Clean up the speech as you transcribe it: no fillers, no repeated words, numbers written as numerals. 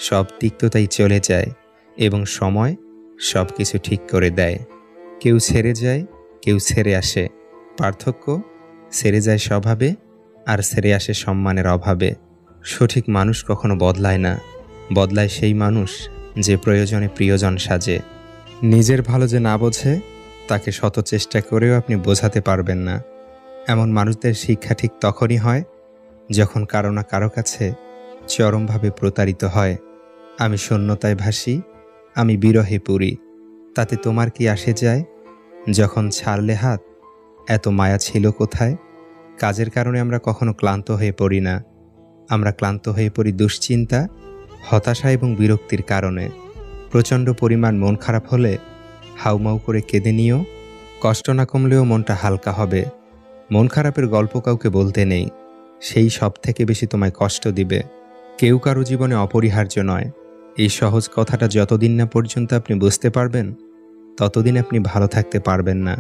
সব তিক্ততাই চলে যায় এবং সময় সব কিছু ঠিক করে দেয়। কেউ ছেড়ে যায়, কেউ ছেড়ে আসে। পার্থক্য, ছেড়ে যায় স্বভাবে আর ছেড়ে আসে সম্মানের অভাবে। সঠিক মানুষ কখনো বদলায় না, বদলায় সেই মানুষ যে প্রয়োজনে প্রিয়জন সাজে। নিজের ভালো যে না বোঝে তাকে শত চেষ্টা করেও আপনি বোঝাতে পারবেন না। এমন মানুষদের শিক্ষা ঠিক তখনই হয় যখন কারো না কারো কাছে চরমভাবে প্রতারিত হয়। আমি শূন্যতায় ভাসি, আমি বিরহে পুরি, তাতে তোমার কি আসে যায়? যখন ছাড়লে হাত, এত মায়া ছিল কোথায়? কাজের কারণে আমরা কখনো ক্লান্ত হয়ে পড়ি না, আমরা ক্লান্ত হয়ে পড়ি দুশ্চিন্তা, হতাশা এবং বিরক্তির কারণে। প্রচণ্ড পরিমাণ মন খারাপ হলে হাউমাউ করে কেঁদে নিও, কষ্ট না কমলেও মনটা হালকা হবে। মন খারাপের গল্প কাউকে বলতে নেই, সেই সব থেকে বেশি তোমায় কষ্ট দিবে। কেউ কারো জীবনে অপরিহার্য নয়, এই সহজ কথাটা যতদিন না পর্যন্ত আপনি বুঝতে পারবেন ততদিন আপনি ভালো থাকতে পারবেন না।